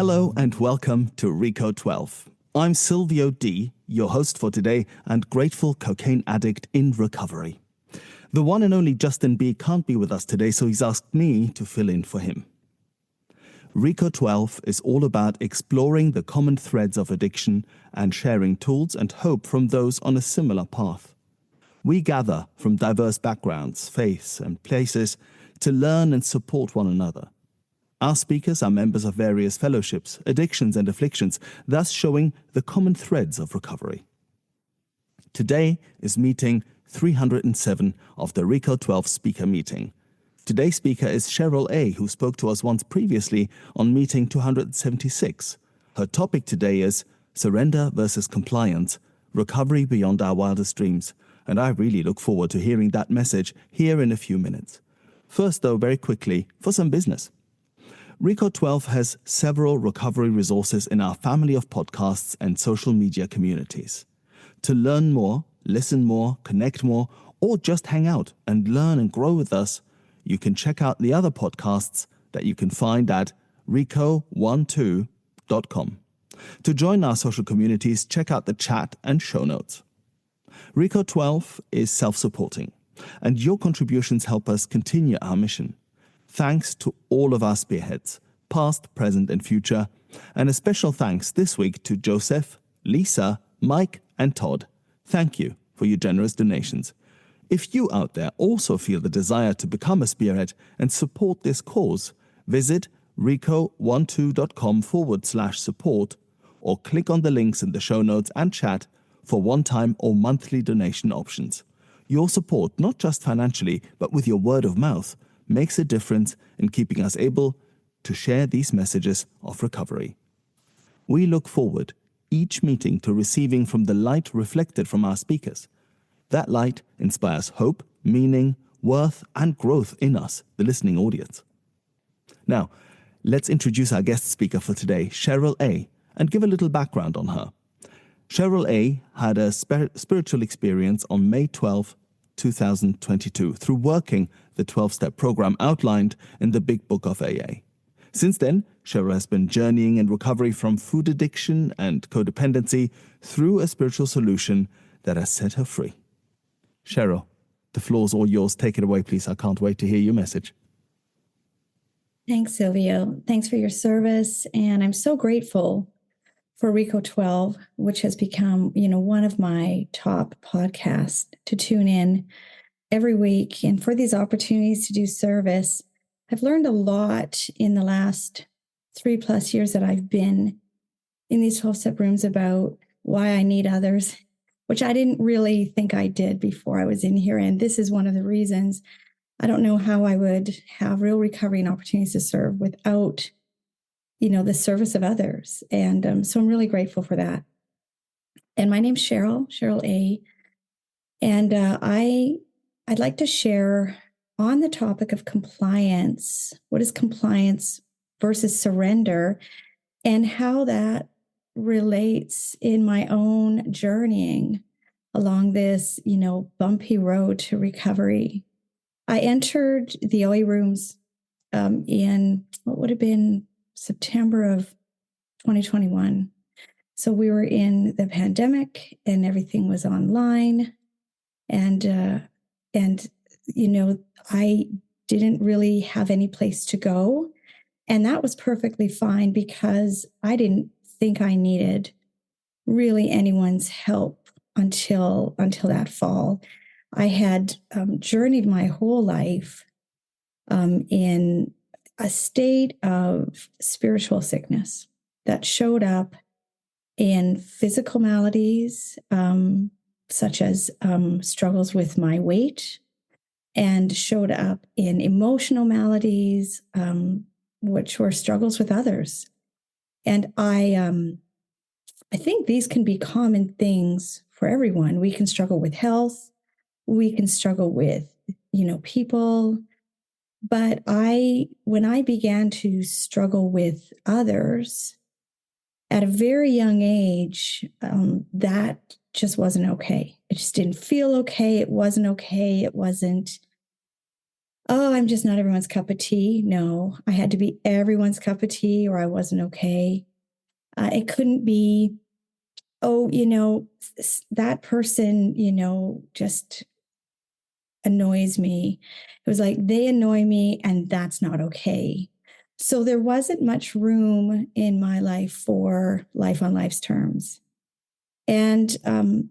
Hello and welcome to Rico 12. I'm Silvio D, your host for today and grateful cocaine addict in recovery. The one and only Justin B can't be with us today, so he's asked me to fill in for him. Rico 12 is all about exploring the common threads of addiction and sharing tools and hope from those on a similar path. We gather from diverse backgrounds, faiths, and places to learn and support one another. Our speakers are members of various fellowships, addictions, and afflictions, thus showing the common threads of recovery. Today is meeting 307 of the Rico 12 speaker meeting. Today's speaker is Sheryl A, who spoke to us once previously on meeting 276. Her topic today is Surrender versus Compliance, Recovery Beyond Our Wildest Dreams, and I really look forward to hearing that message here in a few minutes. First, though, very quickly, for some business. Rico 12 has several recovery resources in our family of podcasts and social media communities. To learn more, listen more, connect more, or just hang out and learn and grow with us, you can check out the other podcasts that you can find at rico12.com. To join our social communities, check out the chat and show notes. Rico 12 is self-supporting, and your contributions help us continue our mission. Thanks to all of our spearheads, past, present, and future, and a special thanks this week to Joseph, Lisa, Mike, and Todd. Thank you for your generous donations. If you out there also feel the desire to become a spearhead and support this cause, visit rico12.com/support or click on the links in the show notes and chat for one-time or monthly donation options. Your support, not just financially, but with your word of mouth, makes a difference in keeping us able to share these messages of recovery. We look forward each meeting to receiving from the light reflected from our speakers. That light inspires hope, meaning, worth, and growth in us, the listening audience. Now, let's introduce our guest speaker for today, Sheryl A, and give a little background on her. Sheryl A had a spiritual experience on May 12, 2022, through working the 12-step program outlined in the Big Book of AA. Since then, Sheryl has been journeying in recovery from food addiction and codependency through a spiritual solution that has set her free. Sheryl, the floor's all yours. Take it away, please. I can't wait to hear your message. Thanks, Silvio. Thanks for your service, and I'm so grateful for Rico 12, which has become, one of my top podcasts to tune in every week. And for these opportunities to do service, I've learned a lot in the last 3+ years that I've been in these 12-step rooms about why I need others, which I didn't really think I did before I was in here. And this is one of the reasons I don't know how I would have real recovery and opportunities to serve without the service of others. And so I'm really grateful for that. And my name's Sheryl A. And I'd like to share on the topic of compliance. What is compliance versus surrender, and how that relates in my own journeying along this, bumpy road to recovery. I entered the OA rooms in what would have been September of 2021. So we were in the pandemic and everything was online. And I didn't really have any place to go. And that was perfectly fine because I didn't think I needed really anyone's help until that fall. I had journeyed my whole life in a state of spiritual sickness that showed up in physical maladies, such as struggles with my weight, and showed up in emotional maladies, which were struggles with others. And I think these can be common things for everyone. We can struggle with health. We can struggle with, people. But when I began to struggle with others at a very young age, that just wasn't okay. It just didn't feel okay. It wasn't okay. It wasn't oh, I'm just not everyone's cup of tea. No, I had to be everyone's cup of tea or I wasn't okay. It couldn't be, oh, that person, just annoys me. It was like they annoy me and that's not okay. So there wasn't much room in my life for life on life's terms. And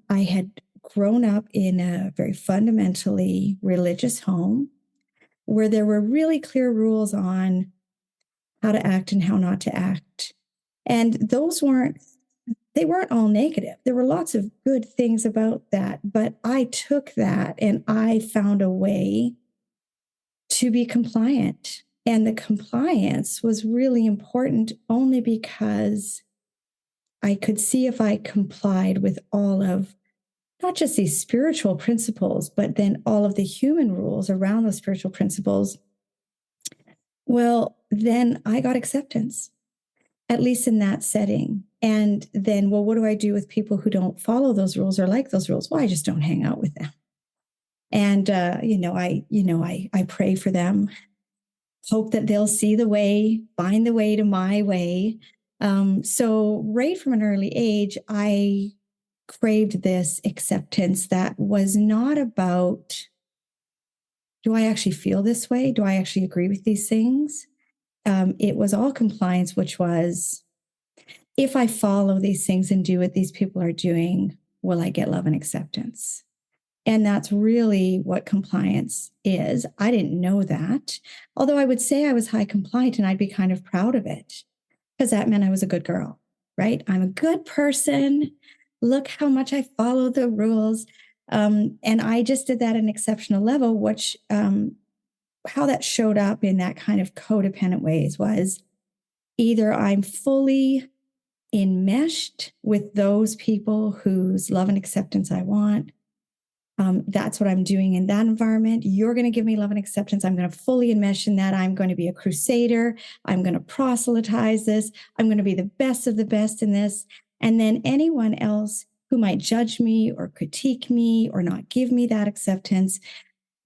I had grown up in a very fundamentally religious home where there were really clear rules on how to act and how not to act. And they weren't all negative. There were lots of good things about that, but I took that and I found a way to be compliant. And the compliance was really important only because I could see if I complied with all of not just these spiritual principles, but then all of the human rules around those spiritual principles. Well, then I got acceptance, at least in that setting. And then, well, what do I do with people who don't follow those rules or like those rules? Well, I just don't hang out with them. And I pray for them, hope that they'll see the way, find the way to my way. So right from an early age, I craved this acceptance that was not about, do I actually feel this way? Do I actually agree with these things? It was all compliance, which was, if I follow these things and do what these people are doing, will I get love and acceptance? And that's really what compliance is. I didn't know that, although I would say I was high compliant and I'd be kind of proud of it because that meant I was a good girl, right? I'm a good person. Look how much I follow the rules. And I just did that at an exceptional level, which how that showed up in that kind of codependent ways was either I'm fully enmeshed with those people whose love and acceptance I want. That's what I'm doing in that environment. You're going to give me love and acceptance. I'm going to fully enmesh in that. I'm going to be a crusader. I'm going to proselytize this. I'm going to be the best of the best in this. And then anyone else who might judge me or critique me or not give me that acceptance,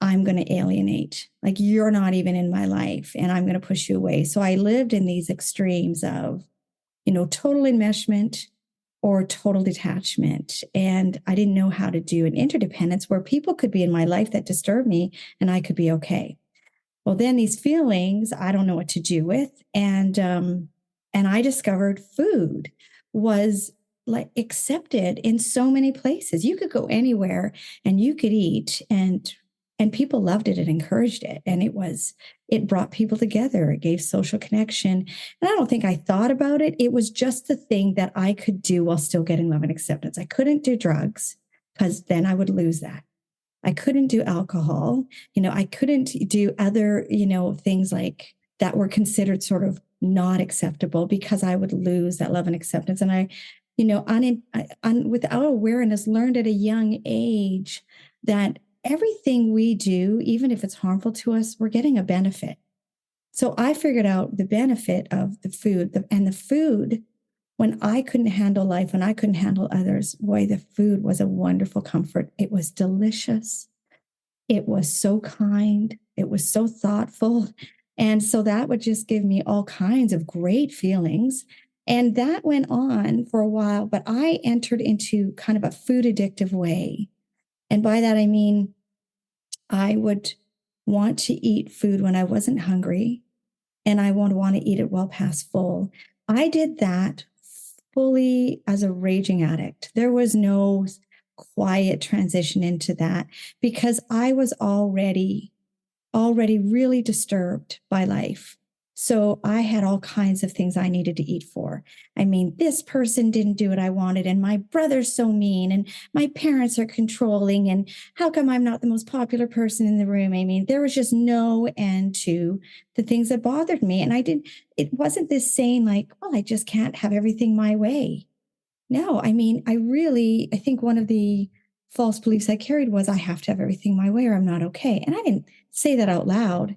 I'm going to alienate. Like, you're not even in my life and I'm going to push you away. So I lived in these extremes of, total enmeshment or total detachment. And I didn't know how to do an interdependence where people could be in my life that disturb me and I could be okay. Well, then these feelings, I don't know what to do with. And I discovered food was like accepted in so many places. You could go anywhere and you could eat and people loved it and encouraged it. And it brought people together. It gave social connection. And I don't think I thought about it. It was just the thing that I could do while still getting love and acceptance. I couldn't do drugs because then I would lose that. I couldn't do alcohol. I couldn't do other, things like that were considered sort of not acceptable because I would lose that love and acceptance. And I, without awareness, learned at a young age that everything we do, even if it's harmful to us, we're getting a benefit. So I figured out the benefit of the food and the food when I couldn't handle life, when I couldn't handle others. Boy, the food was a wonderful comfort. It was delicious. It was so kind. It was so thoughtful. And so that would just give me all kinds of great feelings. And that went on for a while, but I entered into kind of a food addictive way. And by that, I mean, I would want to eat food when I wasn't hungry, and I would want to eat it well past full. I did that fully as a raging addict. There was no quiet transition into that because I was already really disturbed by life. So I had all kinds of things I needed to eat for. I mean, this person didn't do what I wanted, and my brother's so mean, and my parents are controlling, and how come I'm not the most popular person in the room? I mean, there was just no end to the things that bothered me. And it wasn't this saying like, well, I just can't have everything my way. No, I mean, I think one of the false beliefs I carried was I have to have everything my way or I'm not okay. And I didn't say that out loud.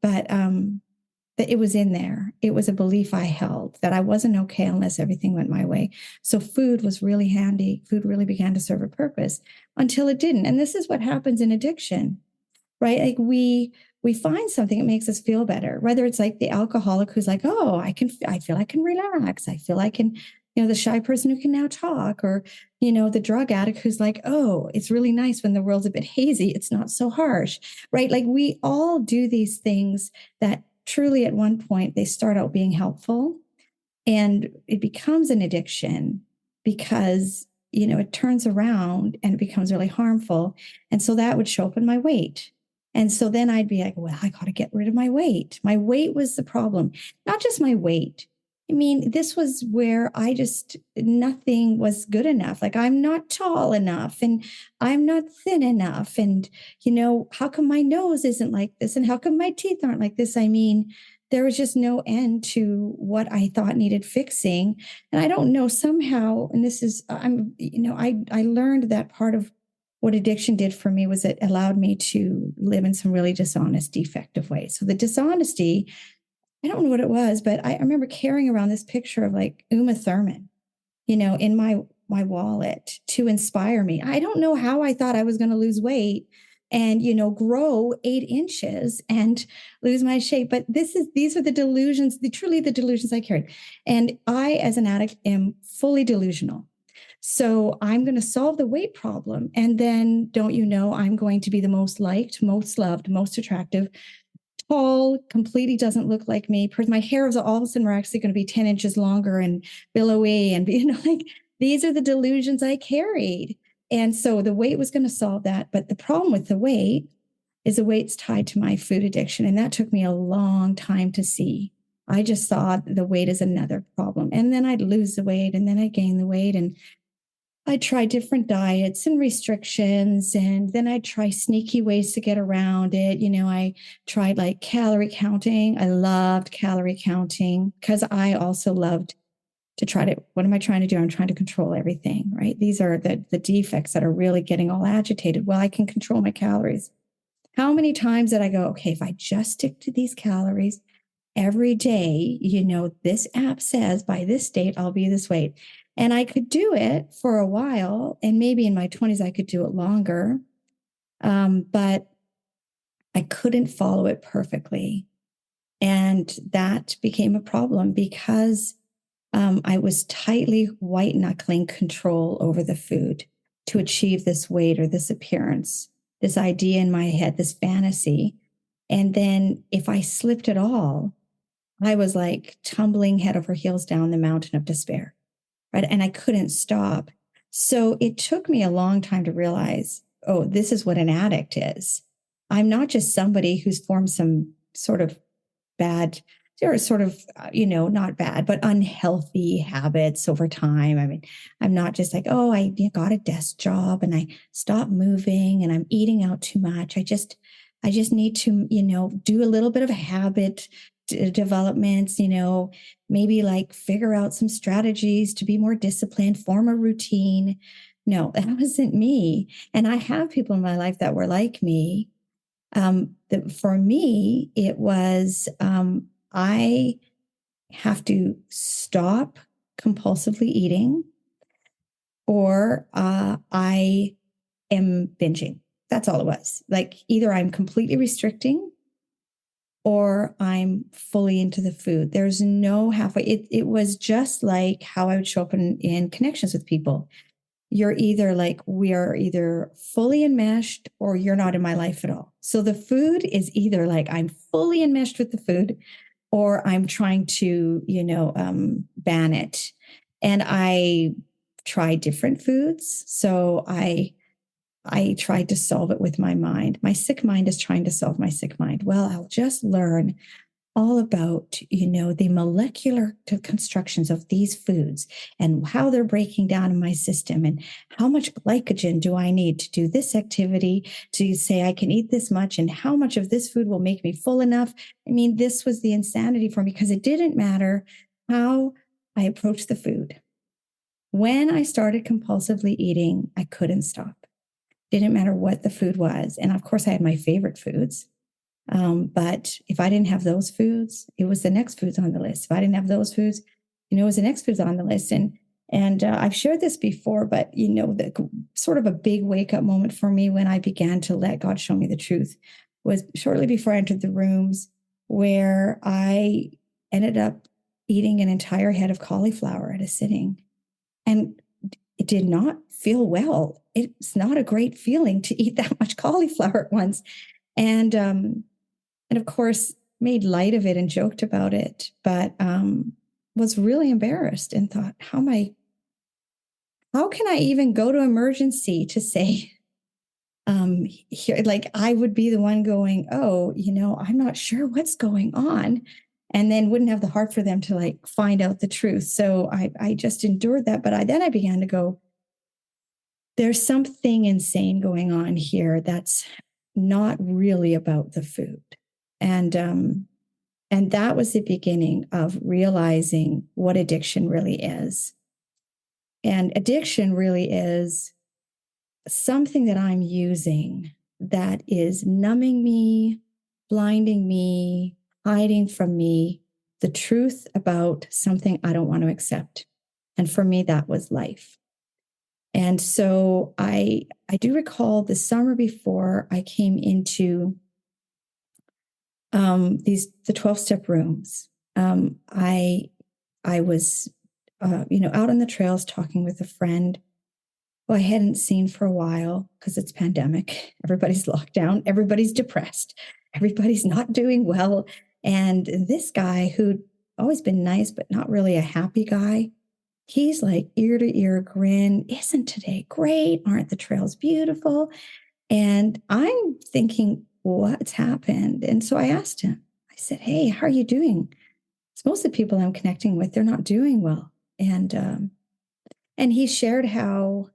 But it was in there. It was a belief I held that I wasn't okay unless everything went my way. So food was really handy. Food really began to serve a purpose until it didn't. And this is what happens in addiction. right? Like we find something that makes us feel better, whether it's like the alcoholic who's like, oh, I feel I can relax. I feel I can, the shy person who can now talk, or, the drug addict who's like, oh, it's really nice when the world's a bit hazy. It's not so harsh, right? Like we all do these things that truly at one point they start out being helpful and it becomes an addiction because, it turns around and it becomes really harmful. And so that would show up in my weight. And so then I'd be like, well, I got to get rid of my weight. My weight was the problem, not just my weight. I mean, this was where nothing was good enough. Like I'm not tall enough and I'm not thin enough. And, how come my nose isn't like this? And how come my teeth aren't like this? I mean, there was just no end to what I thought needed fixing. And I don't know somehow, and this is, I learned that part of what addiction did for me was it allowed me to live in some really dishonest, defective ways. So the dishonesty, I don't know what it was, but I remember carrying around this picture of like Uma Thurman, in my wallet to inspire me. I don't know how I thought I was going to lose weight and, grow 8 inches and lose my shape. But these are the delusions, truly the delusions I carried. And I, as an addict, am fully delusional. So I'm going to solve the weight problem. And then, don't I'm going to be the most liked, most loved, most attractive, tall, completely doesn't look like me. My hair is all of a sudden we're actually going to be 10 inches longer and billowy. And, like these are the delusions I carried. And so the weight was going to solve that. But the problem with the weight is the weight's tied to my food addiction. And that took me a long time to see. I just saw the weight as another problem. And then I'd lose the weight and then I'd gain the weight. And I tried different diets and restrictions, and then I try sneaky ways to get around it. I tried like calorie counting. I loved calorie counting because I also loved to what am I trying to do? I'm trying to control everything, right? These are the defects that are really getting all agitated. Well, I can control my calories. How many times did I go, okay, if I just stick to these calories every day, this app says by this date, I'll be this weight. And I could do it for a while. And maybe in my 20s, I could do it longer. But I couldn't follow it perfectly. And that became a problem because I was tightly white knuckling control over the food to achieve this weight or this appearance, this idea in my head, this fantasy. And then if I slipped at all, I was like tumbling head over heels down the mountain of despair, right? And I couldn't stop. So it took me a long time to realize, oh, this is what an addict is. I'm not just somebody who's formed some sort of bad, or sort of, not bad, but unhealthy habits over time. I mean, I'm not just like, oh, I got a desk job and I stopped moving and I'm eating out too much. I just need to, do a little bit of habit developments, maybe like figure out some strategies to be more disciplined, form a routine. No, that wasn't me. And I have people in my life that were like me. For me, it was, I have to stop compulsively eating or I am binging. That's all it was. Like either I'm completely restricting or I'm fully into the food. There's no halfway. It was just like how I would show up in connections with people. You're either like, we are either fully enmeshed or you're not in my life at all. So the food is either like I'm fully enmeshed with the food or I'm trying to, ban it. And I tried different foods. So I tried to solve it with my mind. My sick mind is trying to solve my sick mind. Well, I'll just learn all about, the molecular constructions of these foods and how they're breaking down in my system and how much glycogen do I need to do this activity to say I can eat this much and how much of this food will make me full enough. I mean, this was the insanity for me because it didn't matter how I approached the food. When I started compulsively eating, I couldn't stop. Didn't matter what the food was. And of course, I had my favorite foods. But if I didn't have those foods, it was the next foods on the list. If I didn't have those foods, it was the next foods on the list. And I've shared this before, but the sort of a big wake up moment for me when I began to let God show me the truth was shortly before I entered the rooms, where I ended up eating an entire head of cauliflower at a sitting. And it did not feel well. It's not a great feeling to eat that much cauliflower at once. And of course, made light of it and joked about it, but was really embarrassed and thought, how can I even go to emergency to say, here, like I would be the one going, oh, I'm not sure what's going on. And then wouldn't have the heart for them to like find out the truth. So I just endured that. But then I began to go, there's something insane going on here that's not really about the food. And that was the beginning of realizing what addiction really is. And addiction really is something that I'm using that is numbing me, blinding me, hiding from me the truth about something I don't want to accept. And for me, that was life. And so I do recall the summer before I came into the 12-step rooms. I was out on the trails talking with a friend who I hadn't seen for a while because it's pandemic. Everybody's locked down. Everybody's depressed. Everybody's not doing well. And this guy who'd always been nice, but not really a happy guy, he's like ear to ear grin. Isn't today great? Aren't the trails beautiful? And I'm thinking, what's happened? And so I asked him, I said, hey, how are you doing? It's most of the people I'm connecting with, they're not doing well. And he shared how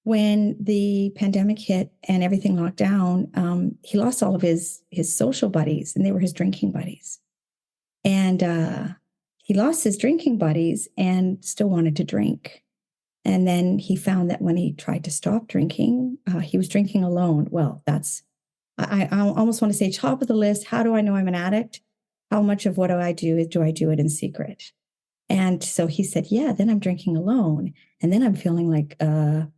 when the pandemic hit and everything locked down, he lost all of his social buddies, and they were his drinking buddies. And he lost his drinking buddies and still wanted to drink. And then he found that when he tried to stop drinking, he was drinking alone. Well, I almost want to say top of the list. How do I know I'm an addict? How much of what do I do it in secret? And so he said, yeah, then I'm drinking alone. And then I'm feeling like,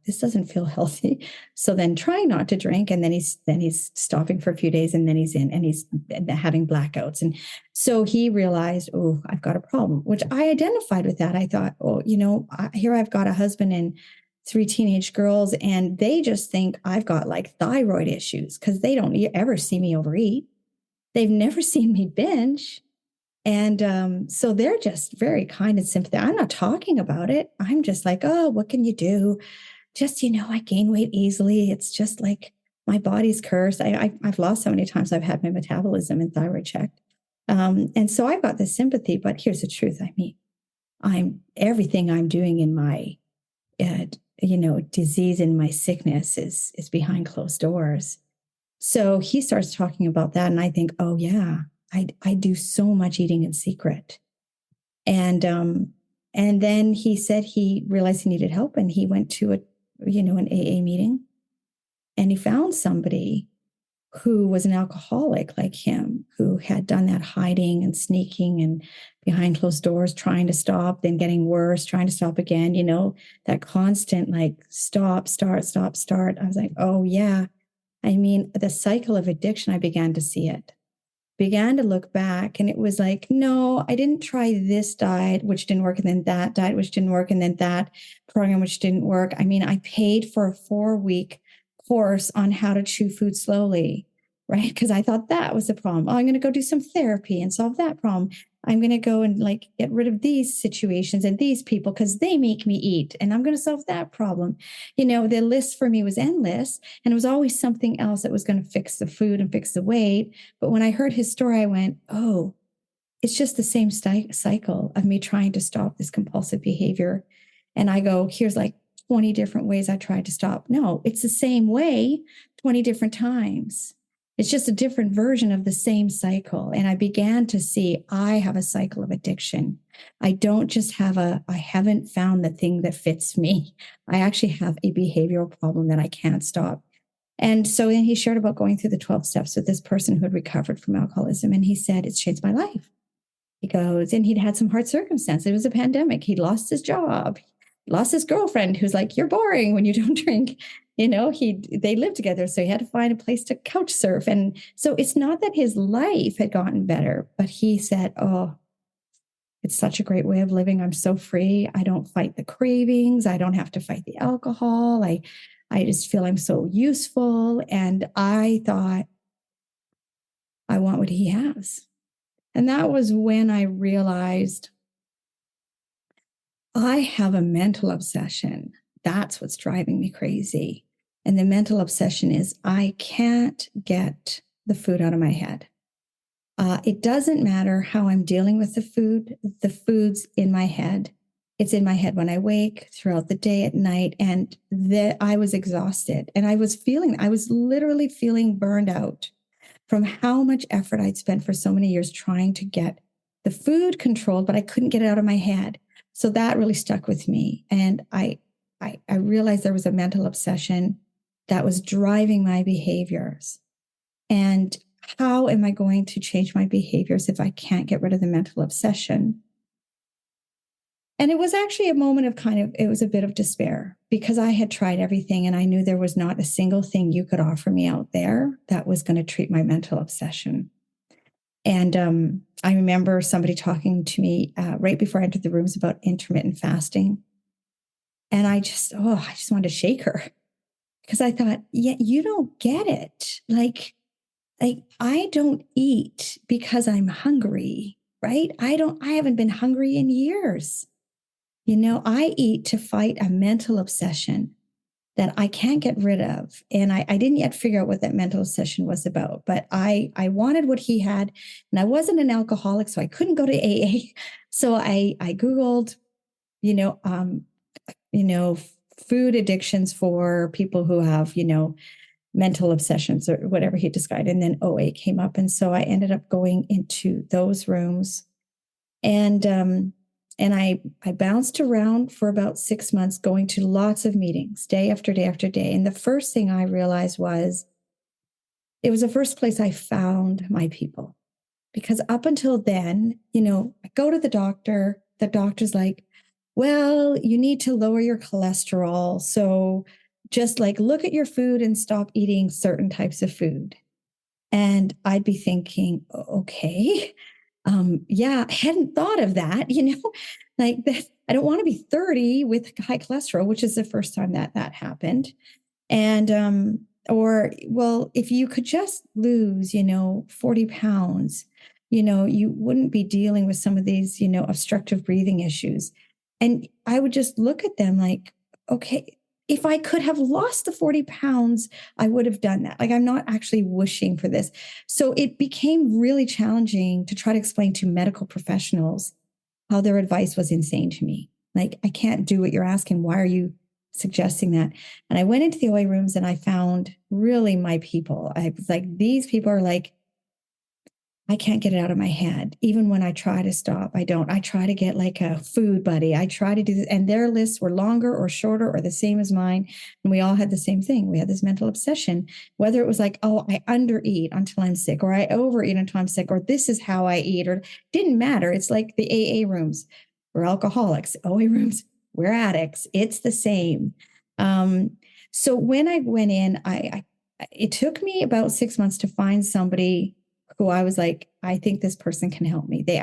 this doesn't feel healthy. So then trying not to drink. And then he's stopping for a few days, and then he's in and he's having blackouts. And so he realized, oh, I've got a problem, which I identified with that. I thought, oh, here I've got a husband and 3 teenage girls, and they just think I've got like thyroid issues because they don't ever see me overeat. They've never seen me binge. And so they're just very kind and sympathetic. I'm not talking about it. I'm just like, oh, what can you do? Just, I gain weight easily. It's just like my body's cursed. I've lost so many times. I've had my metabolism and thyroid checked. And so I've got this sympathy, but here's the truth. I mean, everything I'm doing in my, disease and my sickness is behind closed doors. So he starts talking about that. And I think, oh yeah, I do so much eating in secret. And then he said he realized he needed help, and he went to an AA meeting, and he found somebody who was an alcoholic like him, who had done that hiding and sneaking and behind closed doors, trying to stop, then getting worse, trying to stop again, that constant like stop, start, stop, start. I was like, oh yeah. I mean, the cycle of addiction, I began to see it. Began to look back, and it was like, no, I didn't try this diet, which didn't work, and then that diet, which didn't work, and then that program, which didn't work. I mean, I paid for a 4-week course on how to chew food slowly, right? Because I thought that was the problem. Oh, I'm going to go do some therapy and solve that problem. I'm going to go and like get rid of these situations and these people because they make me eat, and I'm going to solve that problem. The list for me was endless, and it was always something else that was going to fix the food and fix the weight. But when I heard his story, I went, oh, it's just the same cycle of me trying to stop this compulsive behavior. And I go, here's like 20 different ways I tried to stop. No, it's the same way 20 different times. It's just a different version of the same cycle. And I began to see I have a cycle of addiction. I don't just I haven't found the thing that fits me. I actually have a behavioral problem that I can't stop. And so then he shared about going through the 12 steps with this person who had recovered from alcoholism. And he said, it's changed my life. He goes, and he'd had some hard circumstances. It was a pandemic. He'd lost his job. lost his girlfriend who's like, you're boring when you don't drink. They lived together, so he had to find a place to couch surf. And so it's not that his life had gotten better, but he said, oh, it's such a great way of living. I'm so free. I don't fight the cravings. I don't have to fight the alcohol. I just feel I'm so useful. And I thought, I want what he has. And that was when I realized I have a mental obsession. That's what's driving me crazy. And the mental obsession is I can't get the food out of my head. It doesn't matter how I'm dealing with the food's in my head. It's in my head when I wake, throughout the day, at night. And I was exhausted. And I was literally feeling burned out from how much effort I'd spent for so many years trying to get the food controlled, but I couldn't get it out of my head. So that really stuck with me. And I realized there was a mental obsession that was driving my behaviors. And how am I going to change my behaviors if I can't get rid of the mental obsession? And it was actually a moment of it was a bit of despair because I had tried everything and I knew there was not a single thing you could offer me out there that was going to treat my mental obsession. And I remember somebody talking to me right before I entered the rooms about intermittent fasting. And I just wanted to shake her because I thought, yeah, you don't get it. Like I don't eat because I'm hungry, right? I haven't been hungry in years. I eat to fight a mental obsession that I can't get rid of. And I didn't yet figure out what that mental obsession was about, but I wanted what he had. And I wasn't an alcoholic, so I couldn't go to AA. So I Googled, food addictions for people who have, mental obsessions or whatever he described. And then OA came up. And so I ended up going into those rooms. And I bounced around for about 6 months, going to lots of meetings, day after day after day. And the first thing I realized was it was the first place I found my people. Because up until then, I go to the doctor's like, well, you need to lower your cholesterol. So just look at your food and stop eating certain types of food. And I'd be thinking, okay, yeah, I hadn't thought of that, like that. I don't want to be 30 with high cholesterol, which is the first time that happened. And, well, if you could just lose, 40 pounds, you wouldn't be dealing with some of these, obstructive breathing issues. And I would just look at them like, okay, if I could have lost the 40 pounds, I would have done that. I'm not actually wishing for this. So it became really challenging to try to explain to medical professionals how their advice was insane to me. I can't do what you're asking. Why are you suggesting that? And I went into the OA rooms and I found really my people. I was like, these people are like, I can't get it out of my head. Even when I try to stop, I don't. I try to get a food buddy. I try to do this. And their lists were longer or shorter or the same as mine. And we all had the same thing. We had this mental obsession, whether it was like, oh, I undereat until I'm sick, or I overeat until I'm sick, or this is how I eat, or didn't matter. It's like the AA rooms. We're alcoholics. OA rooms, we're addicts. It's the same. So when I went in, it took me about 6 months to find somebody who I was like, I think this person can help me. They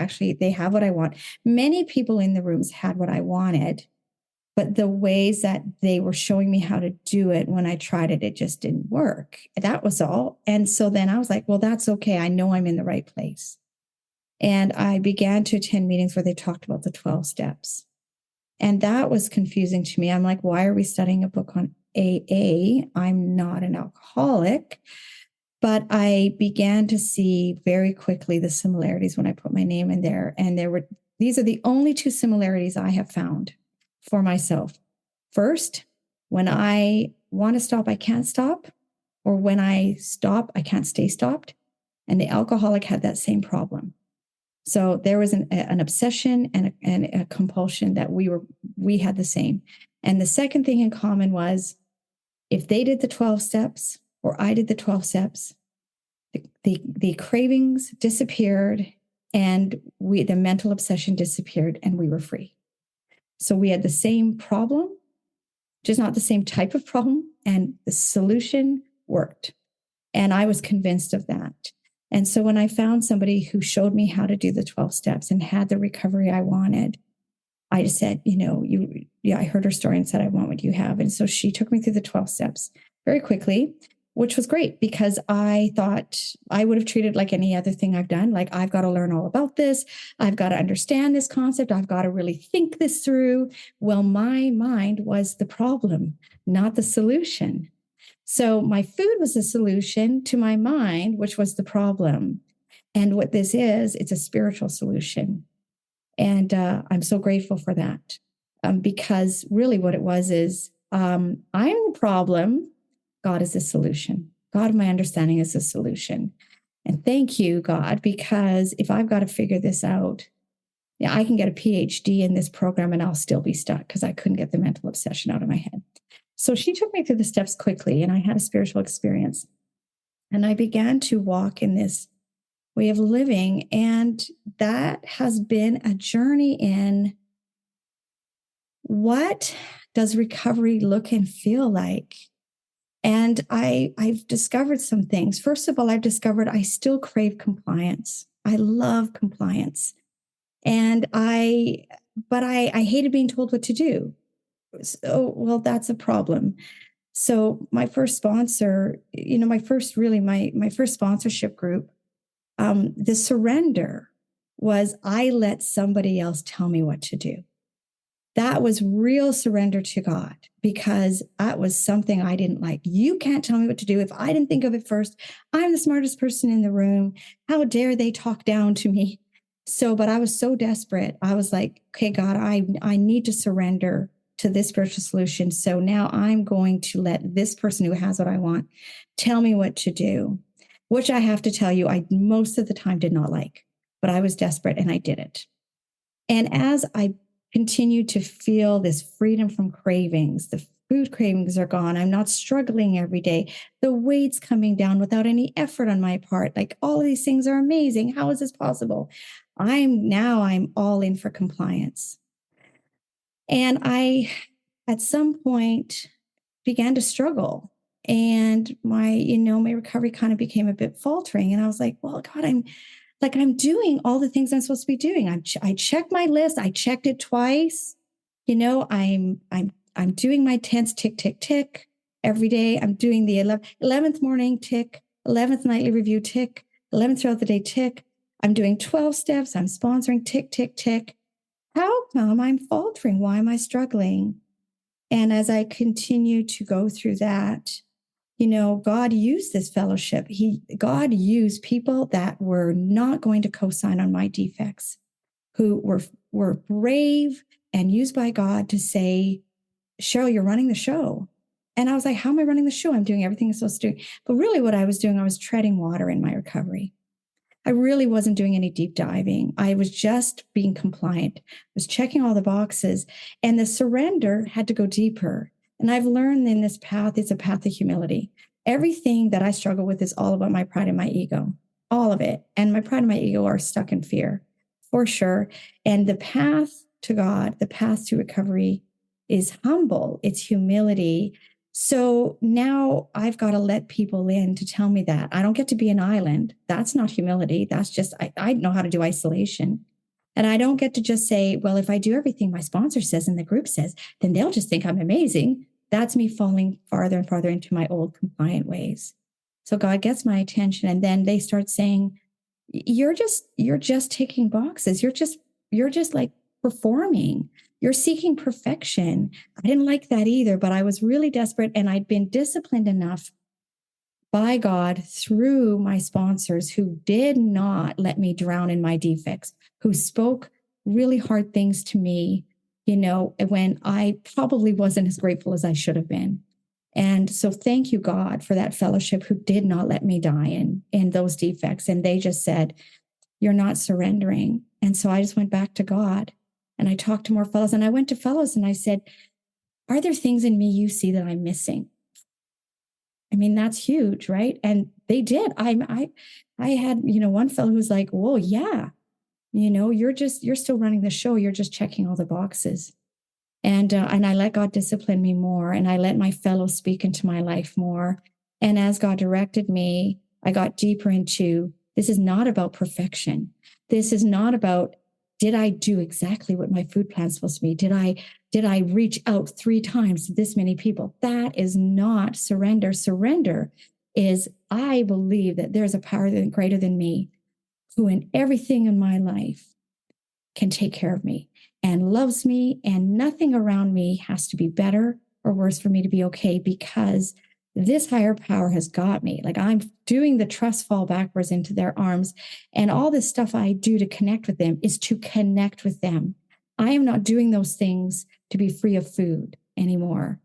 have what I want. Many people in the rooms had what I wanted, but the ways that they were showing me how to do it when I tried it, it just didn't work. That was all. And so then I was like, well, that's okay. I know I'm in the right place. And I began to attend meetings where they talked about the 12 steps. And that was confusing to me. I'm like, why are we studying a book on AA? I'm not an alcoholic. But I began to see very quickly the similarities when I put my name in there. And these are the only two similarities I have found for myself. First, when I want to stop, I can't stop. Or when I stop, I can't stay stopped. And the alcoholic had that same problem. So there was an obsession and a compulsion that we had the same. And the second thing in common was if they did the 12 steps, or I did the 12 steps, the cravings disappeared and the mental obsession disappeared and we were free. So we had the same problem, just not the same type of problem, and the solution worked. And I was convinced of that. And so when I found somebody who showed me how to do the 12 steps and had the recovery I wanted, I just said, I heard her story and said, I want what you have. And so she took me through the 12 steps very quickly, which was great because I thought I would have treated like any other thing I've done. Like, I've got to learn all about this. I've got to understand this concept. I've got to really think this through. Well, my mind was the problem, not the solution. So my food was the solution to my mind, which was the problem. And what this is, it's a spiritual solution. And I'm so grateful for that because really what it was is I'm the problem. God is the solution. God of my understanding is the solution. And thank you, God, because if I've got to figure this out, yeah, I can get a PhD in this program and I'll still be stuck because I couldn't get the mental obsession out of my head. So she took me through the steps quickly and I had a spiritual experience. And I began to walk in this way of living. And that has been a journey in what does recovery look and feel like? And I've discovered some things. First of all, I've discovered I still crave compliance. I love compliance. And I hated being told what to do. So, well, that's a problem. So my first sponsor, my first sponsorship group, the surrender was I let somebody else tell me what to do. That was real surrender to God because that was something I didn't like. You can't tell me what to do. If I didn't think of it first, I'm the smartest person in the room. How dare they talk down to me? But I was so desperate. I was like, okay, God, I need to surrender to this spiritual solution. So now I'm going to let this person who has what I want tell me what to do, which I have to tell you, I most of the time did not like, but I was desperate and I did it. And as I continued to feel this freedom from cravings, the food cravings are gone. I'm not struggling every day. The weight's coming down without any effort on my part. Like, all of these things are amazing. How is this possible? I'm all in for compliance. And I, at some point, began to struggle. And my recovery kind of became a bit faltering. And I was like, well, God, I'm doing all the things I'm supposed to be doing. I checked my list. I checked it twice. I'm doing my 10s tick, tick, tick every day. I'm doing the 11th morning tick, 11th nightly review tick, 11th throughout the day tick. I'm doing 12 steps. I'm sponsoring tick, tick, tick. How come I'm faltering? Why am I struggling? And as I continue to go through that, God used this fellowship. God used people that were not going to co-sign on my defects, who were brave and used by God to say, Sheryl, you're running the show. And I was like, how am I running the show? I'm doing everything I'm supposed to do. But really what I was doing, I was treading water in my recovery. I really wasn't doing any deep diving. I was just being compliant. I was checking all the boxes, and the surrender had to go deeper. And I've learned in this path, it's a path of humility. Everything that I struggle with is all about my pride and my ego, all of it. And my pride and my ego are stuck in fear, for sure. And the path to God, the path to recovery is humble. It's humility. So now I've got to let people in to tell me that. I don't get to be an island. That's not humility. That's just, I know how to do isolation. And I don't get to just say, well, if I do everything my sponsor says and the group says, then they'll just think I'm amazing. That's me falling farther and farther into my old compliant ways. So God gets my attention, and then they start saying, you're just ticking boxes. You're just like performing. You're seeking perfection. I didn't like that either, but I was really desperate, and I'd been disciplined enough by God through my sponsors who did not let me drown in my defects, who spoke really hard things to me, when I probably wasn't as grateful as I should have been. And so thank you, God, for that fellowship who did not let me die in those defects. And they just said, you're not surrendering. And so I just went back to God, and I talked to more fellows, and I went to fellows and I said, are there things in me you see that I'm missing? I mean, that's huge, right? And they did. I had, one fellow who was like, whoa, yeah, you're still running the show. You're just checking all the boxes. And I let God discipline me more, and I let my fellows speak into my life more. And as God directed me, I got deeper into, this is not about perfection. This is not about, did I do exactly what my food plan's supposed to be? Did I reach out 3 times to this many people? That is not surrender. Surrender is, I believe that there's a power greater than me, who in everything in my life can take care of me and loves me, and nothing around me has to be better or worse for me to be okay, because this higher power has got me. Like, I'm doing the trust fall backwards into their arms, and all this stuff I do to connect with them is to connect with them. I am not doing those things to be free of food anymore.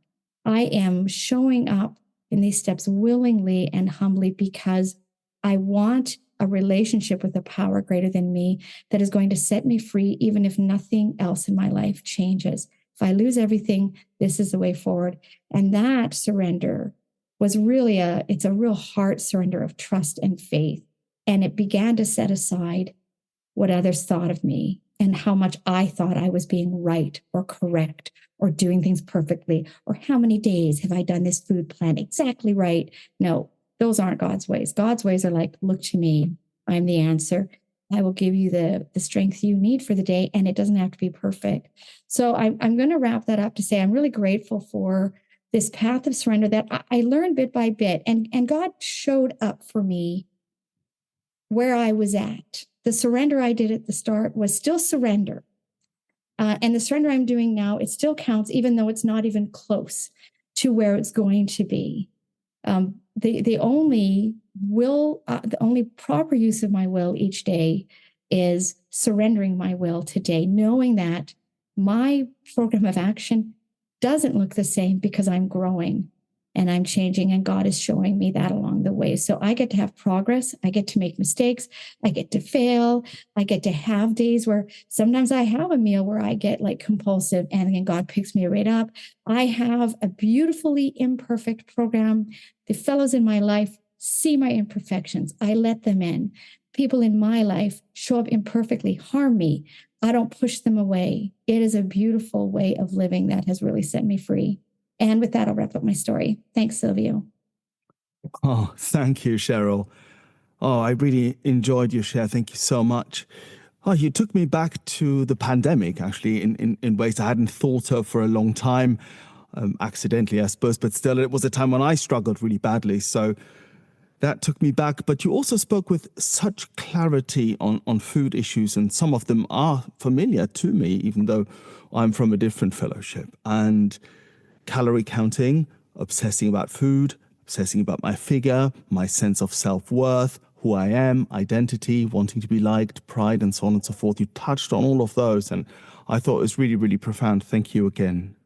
I am showing up in these steps willingly and humbly because I want a relationship with a power greater than me that is going to set me free, even if nothing else in my life changes. If I lose everything, this is the way forward. And that surrender was really it's a real heart surrender of trust and faith. And it began to set aside what others thought of me and how much I thought I was being right or correct or doing things perfectly, or how many days have I done this food plan exactly right? No, those aren't God's ways. God's ways are like, look to me. I'm the answer. I will give you the strength you need for the day, and it doesn't have to be perfect. So I'm going to wrap that up to say I'm really grateful for this path of surrender that I learned bit by bit, and God showed up for me where I was at. The surrender I did at the start was still surrender. And the surrender I'm doing now, it still counts, even though it's not even close to where it's going to be. The only proper use of my will each day is surrendering my will today, knowing that my program of action doesn't look the same because I'm growing and I'm changing, and God is showing me that along the way. So I get to have progress. I get to make mistakes. I get to fail. I get to have days where sometimes I have a meal where I get like compulsive, and then God picks me right up. I have a beautifully imperfect program. The fellows in my life see my imperfections. I let them in. People in my life show up imperfectly, harm me. I don't push them away. It is a beautiful way of living that has really set me free. And with that, I'll wrap up my story. Thanks, Silvio. Oh, thank you, Sheryl. Oh, I really enjoyed your share. Thank you so much. Oh, you took me back to the pandemic, actually, in ways I hadn't thought of for a long time, accidentally, I suppose, but still, it was a time when I struggled really badly. So that took me back. But you also spoke with such clarity on food issues, and some of them are familiar to me, even though I'm from a different fellowship. And calorie counting, obsessing about food, obsessing about my figure, my sense of self-worth, who I am, identity, wanting to be liked, pride, and so on and so forth. You touched on all of those, and I thought it was really, really profound. Thank you again.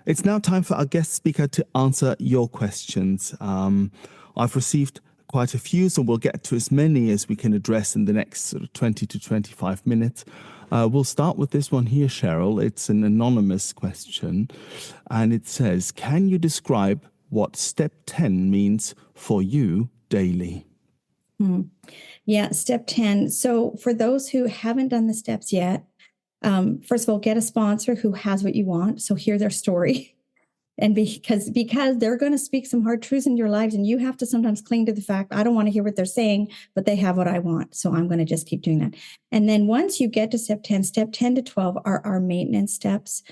It's now time for our guest speaker to answer your questions. I've received quite a few, so we'll get to as many as we can address in the next sort of 20 to 25 minutes. We'll start with this one here, Sheryl. It's an anonymous question, and it says, can you describe what step 10 means for you daily? Yeah, step 10. So for those who haven't done the steps yet, first of all, get a sponsor who has what you want. So hear their story. And because they're going to speak some hard truths in your lives, and you have to sometimes cling to the fact, I don't want to hear what they're saying, but they have what I want. So I'm going to just keep doing that. And then once you get to step 10 to 12 are our maintenance steps.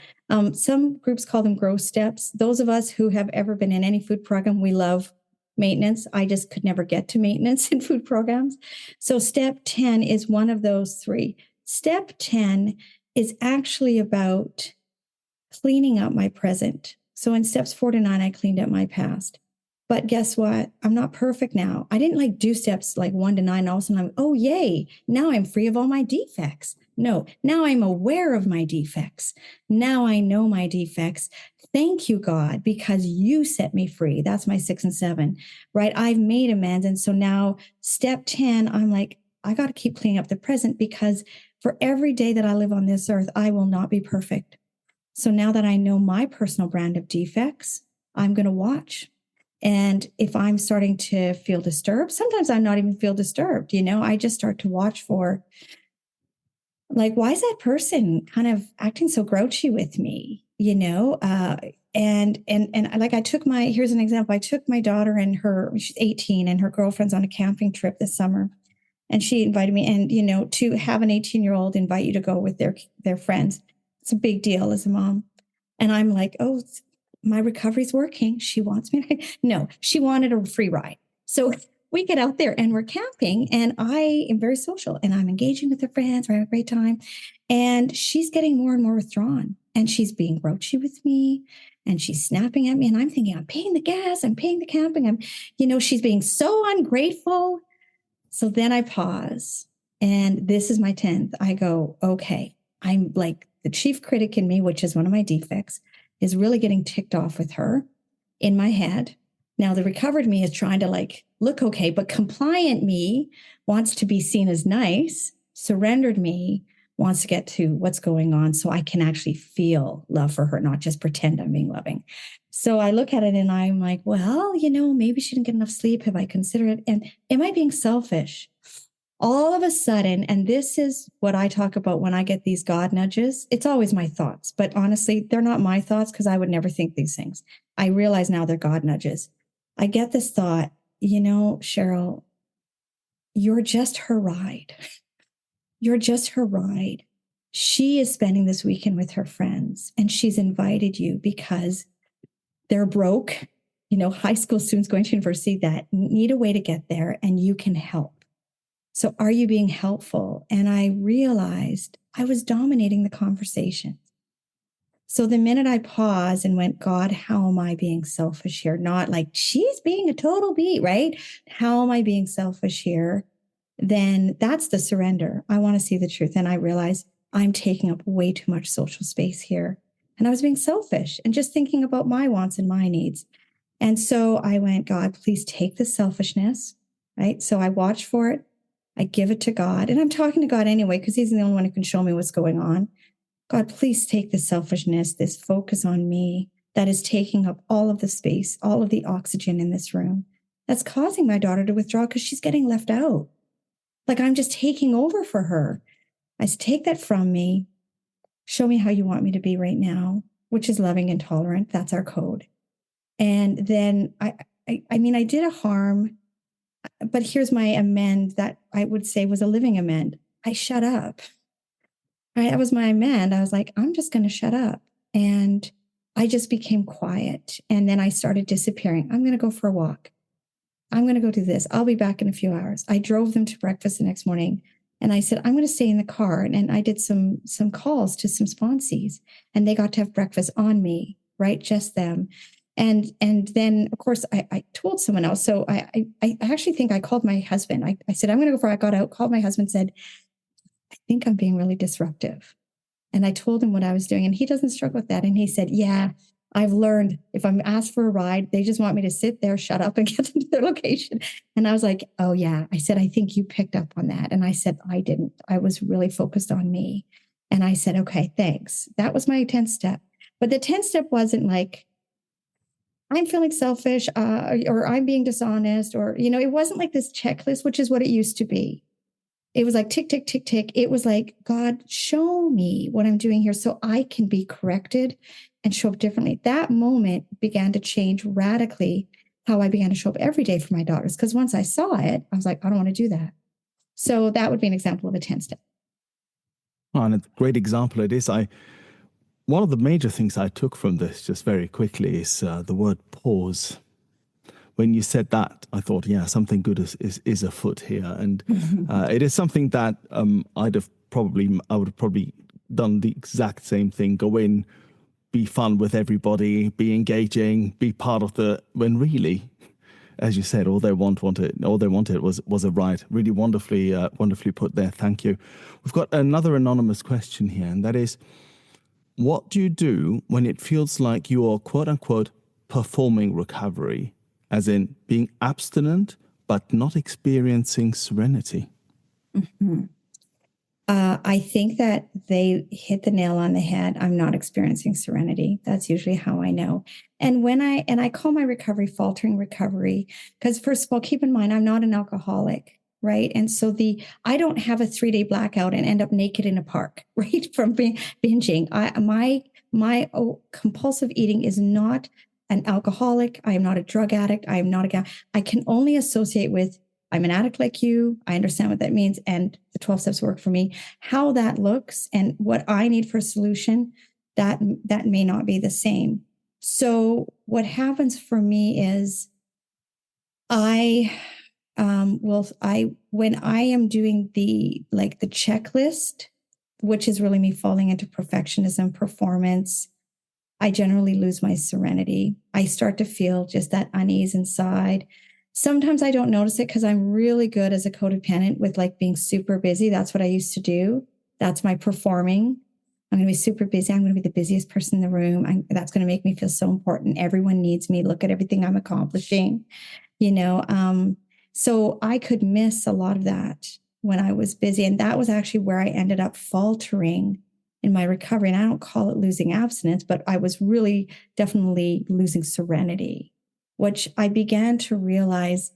Some groups call them growth steps. Those of us who have ever been in any food program, we love maintenance. I just could never get to maintenance in food programs. So step 10 is one of those 3. Step 10 is actually about cleaning up my present. So in steps 4 to 9, I cleaned up my past. But guess what? I'm not perfect now. I didn't do steps 1 to 9. And all of a sudden oh, yay. Now I'm free of all my defects. No, now I'm aware of my defects. Now I know my defects. Thank you, God, because you set me free. That's my 6 and 7, right? I've made amends. And so now step 10, I'm I got to keep cleaning up the present, because for every day that I live on this earth, I will not be perfect. So now that I know my personal brand of defects, I'm going to watch. And if I'm starting to feel disturbed, sometimes I'm not even feel disturbed. I just start to watch for, like, why is that person kind of acting so grouchy with me? And like here's an example. I took my daughter and she's 18 and her girlfriend's on a camping trip this summer. And she invited me, and, to have an 18-year-old invite you to go with their friends, it's a big deal as a mom. And I'm like, oh, my recovery's working. She wants me. No, she wanted a free ride. So we get out there and we're camping, and I am very social and I'm engaging with her friends. We're having a great time. And she's getting more and more withdrawn, and she's being grouchy with me, and she's snapping at me. And I'm thinking, I'm paying the gas, I'm paying the camping. She's being so ungrateful. So then I pause, and this is my 10th. I go, okay, I'm like the chief critic in me, which is one of my defects, is really getting ticked off with her in my head. Now the recovered me is trying to look okay, but compliant me wants to be seen as nice. Surrendered me wants to get to what's going on so I can actually feel love for her, not just pretend I'm being loving. So I look at it and I'm like, well, maybe she didn't get enough sleep. Have I considered it? And am I being selfish? All of a sudden, and this is what I talk about when I get these God nudges, it's always my thoughts, but honestly, they're not my thoughts because I would never think these things. I realize now they're God nudges. I get this thought, Sheryl, you're just her ride. You're just her ride. She is spending this weekend with her friends, and she's invited you because they're broke, high school students going to university that need a way to get there, and you can help. So are you being helpful? And I realized I was dominating the conversation. So the minute I paused and went, God, how am I being selfish here? Not like she's being a total B, right? How am I being selfish here? Then that's the surrender. I want to see the truth. And I realized I'm taking up way too much social space here. And I was being selfish and just thinking about my wants and my needs. And so I went, God, please take the selfishness, right? So I watch for it. I give it to God. And I'm talking to God anyway, because he's the only one who can show me what's going on. God, please take the selfishness, this focus on me that is taking up all of the space, all of the oxygen in this room. That's causing my daughter to withdraw because she's getting left out. Like I'm just taking over for her. I said, take that from me. Show me how you want me to be right now, which is loving and tolerant. That's our code. And then I did a harm, but here's my amend that I would say was a living amend. I shut up. Right? That was my amend. I was like, I'm just going to shut up. And I just became quiet. And then I started disappearing. I'm going to go for a walk. I'm going to go do this. I'll be back in a few hours. I drove them to breakfast the next morning. And I said, I'm going to stay in the car. And I did some calls to some sponsees, and they got to have breakfast on me, right? Just them. And then, of course, I told someone else. So I actually think I called my husband. I said, I'm going to go for, I got out, called my husband, said, I think I'm being really disruptive. And I told him what I was doing, and he doesn't struggle with that. And he said, yeah, I've learned if I'm asked for a ride, they just want me to sit there, shut up, and get them to their location. And I was like, oh yeah. I said, I think you picked up on that. And I said, I didn't. I was really focused on me. And I said, okay, thanks. That was my 10th step. But the 10th step wasn't like, I'm feeling selfish or I'm being dishonest, or, it wasn't like this checklist, which is what it used to be. It was like tick, tick, tick, tick. It was like, God, show me what I'm doing here so I can be corrected and show up differently. That moment began to change radically how I began to show up every day for my daughters. Because once I saw it, I was like, I don't want to do that. So that would be an example of a 10 step. Oh, and a great example it is. One of the major things I took from this, just very quickly, is the word pause. When you said that, I thought, yeah, something good is afoot here. And it is something that I would have probably done the exact same thing. Go in, be fun with everybody, be engaging, be part of when really, as you said, all they wanted was a ride. Really wonderfully put there. Thank you. We've got another anonymous question here, and that is, what do you do when it feels like you're quote unquote performing recovery? As in being abstinent, but not experiencing serenity? Mm-hmm. I think that they hit the nail on the head. I'm not experiencing serenity. That's usually how I know. And I call my recovery faltering recovery, because first of all, keep in mind, I'm not an alcoholic. right? And so I don't have a 3-day blackout and end up naked in a park, right? From binging. My compulsive eating is not an alcoholic. I am not a drug addict. I am not a guy. I can only associate with, I'm an addict like you. I understand what that means. And the 12 steps work for me. How that looks and what I need for a solution, that may not be the same. So what happens for me is when I am doing the checklist, which is really me falling into perfectionism, performance, I generally lose my serenity. I start to feel just that unease inside. Sometimes I don't notice it because I'm really good as a codependent with like being super busy. That's what I used to do. That's my performing. I'm going to be super busy. I'm going to be the busiest person in the room. That's going to make me feel so important. Everyone needs me. Look at everything I'm accomplishing, So I could miss a lot of that when I was busy. And that was actually where I ended up faltering in my recovery. And I don't call it losing abstinence, but I was really definitely losing serenity, which I began to realize.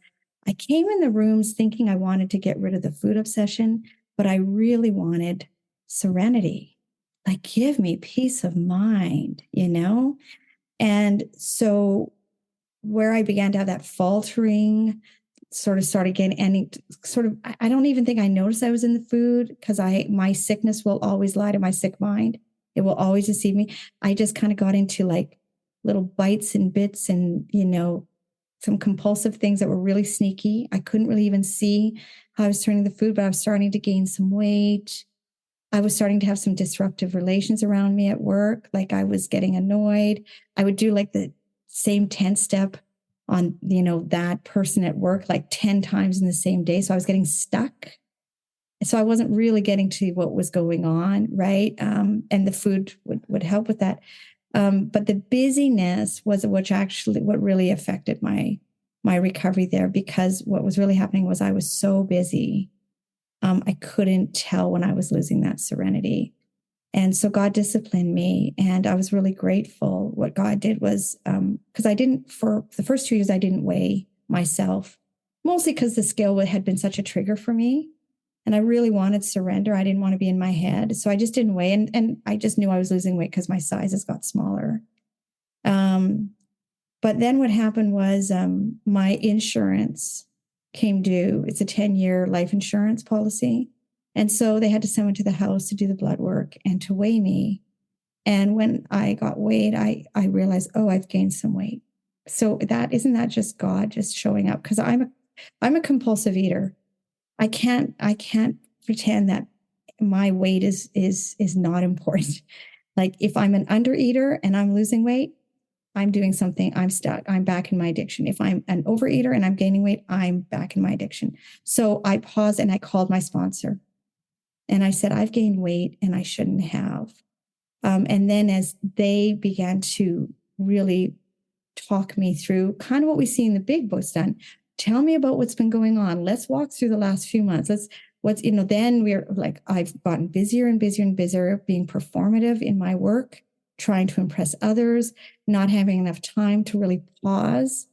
I came in the rooms thinking I wanted to get rid of the food obsession, but I really wanted serenity. Like, give me peace of mind, And so where I began to have that faltering sort of started getting, and I don't even think I noticed I was in the food because my sickness will always lie to my sick mind. It will always deceive me. I just kind of got into like little bites and bits and, some compulsive things that were really sneaky. I couldn't really even see how I was turning the food, but I was starting to gain some weight. I was starting to have some disruptive relations around me at work. Like I was getting annoyed. I would do like the same 10 step on, that person at work, like 10 times in the same day. So I was getting stuck. So I wasn't really getting to what was going on. Right. And the food would help with that. But the busyness was what really affected my recovery there, because what was really happening was I was so busy. I couldn't tell when I was losing that serenity. And so God disciplined me, and I was really grateful. What God did was, because for the first 2 years, I didn't weigh myself, mostly because the scale had been such a trigger for me. And I really wanted surrender. I didn't want to be in my head. So I just didn't weigh. And I just knew I was losing weight because my sizes got smaller. But then what happened was my insurance came due. It's a 10-year life insurance policy. And so they had to send me to the house to do the blood work and to weigh me. And when I got weighed, I realized, I've gained some weight. So isn't that just God just showing up? Because I'm a compulsive eater. I can't pretend that my weight is not important. Like if I'm an undereater and I'm losing weight, I'm doing something, I'm stuck, I'm back in my addiction. If I'm an overeater and I'm gaining weight, I'm back in my addiction. So I paused and I called my sponsor and I said, I've gained weight and I shouldn't have. And then as they began to really talk me through kind of what we see in the big book's done, tell me about what's been going on. Let's walk through the last few months. Then we're like, I've gotten busier and busier and busier, being performative in my work, trying to impress others, not having enough time to really pause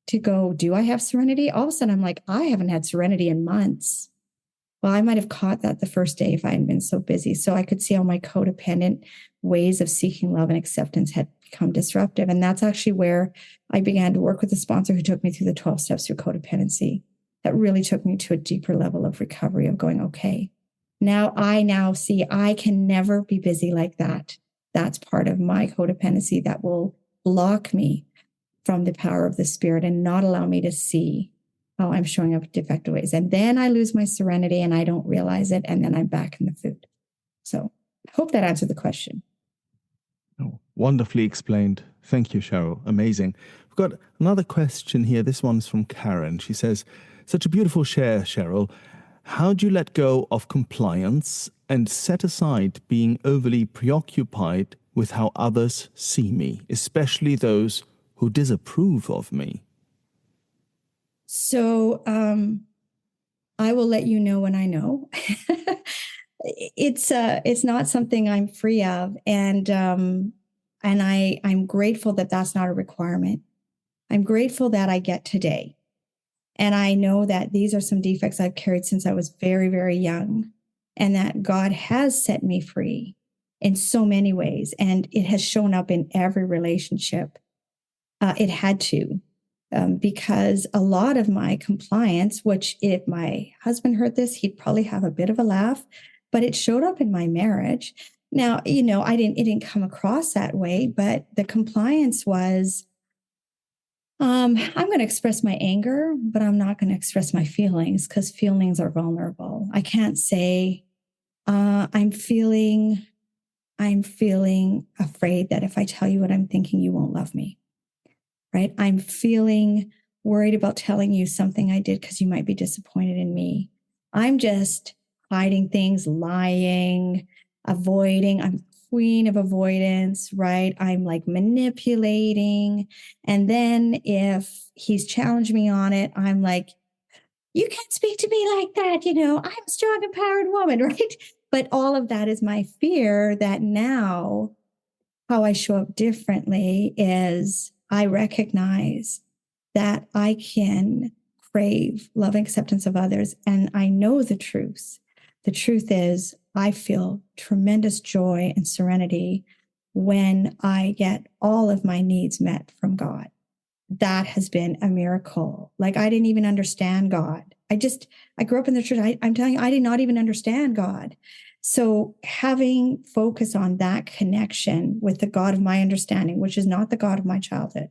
to go, do I have serenity? All of a sudden, I'm like, I haven't had serenity in months. Well, I might have caught that the first day if I hadn't been so busy. So I could see how my codependent ways of seeking love and acceptance had become disruptive. And that's actually where I began to work with a sponsor who took me through the 12 steps through codependency. That really took me to a deeper level of recovery of going, okay, I see I can never be busy like that. That's part of my codependency that will block me from the power of the spirit and not allow me to see how I'm showing up in defective ways. And then I lose my serenity and I don't realize it. And then I'm back in the food. So I hope that answered the question. Oh, wonderfully explained. Thank you, Sheryl. Amazing. We've got another question here. This one's from Karen. She says, such a beautiful share, Sheryl. How do you let go of compliance and set aside being overly preoccupied with how others see me, especially those who disapprove of me? So I will let you know when I know. It's not something I'm free of, and I'm grateful that that's not a requirement. I'm grateful that I get today. And I know that these are some defects I've carried since I was very, very young, and that God has set me free in so many ways. And it has shown up in every relationship. It had to, because a lot of my compliance, which if my husband heard this, he'd probably have a bit of a laugh, but it showed up in my marriage. Now, it didn't come across that way, but the compliance was, I'm going to express my anger, but I'm not going to express my feelings because feelings are vulnerable. I can't say, I'm feeling afraid that if I tell you what I'm thinking, you won't love me, right? I'm feeling worried about telling you something I did because you might be disappointed in me. I'm just hiding things, lying, avoiding. I'm queen of avoidance, right? I'm like manipulating. And then if he's challenged me on it, I'm like, you can't speak to me like that. I'm a strong, empowered woman, right? But all of that is my fear that now how I show up differently is I recognize that I can crave love and acceptance of others. And I know the truth. The truth is I feel tremendous joy and serenity when I get all of my needs met from God. That has been a miracle. Like I didn't even understand God. I grew up in the church. I'm telling you, I did not even understand God. So having focus on that connection with the God of my understanding, which is not the God of my childhood,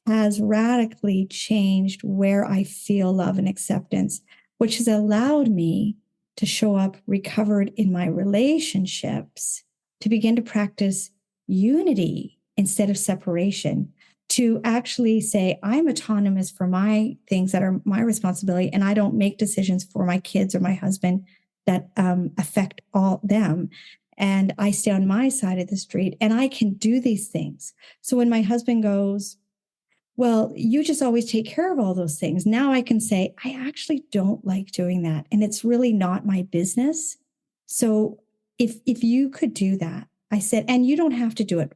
has radically changed where I feel love and acceptance, which has allowed me to show up recovered in my relationships, to begin to practice unity instead of separation, to actually say, I'm autonomous for my things that are my responsibility, and I don't make decisions for my kids or my husband that affect all them. And I stay on my side of the street and I can do these things. So when my husband goes, well, you just always take care of all those things. Now I can say, I actually don't like doing that. And it's really not my business. So if you could do that, I said, and you don't have to do it.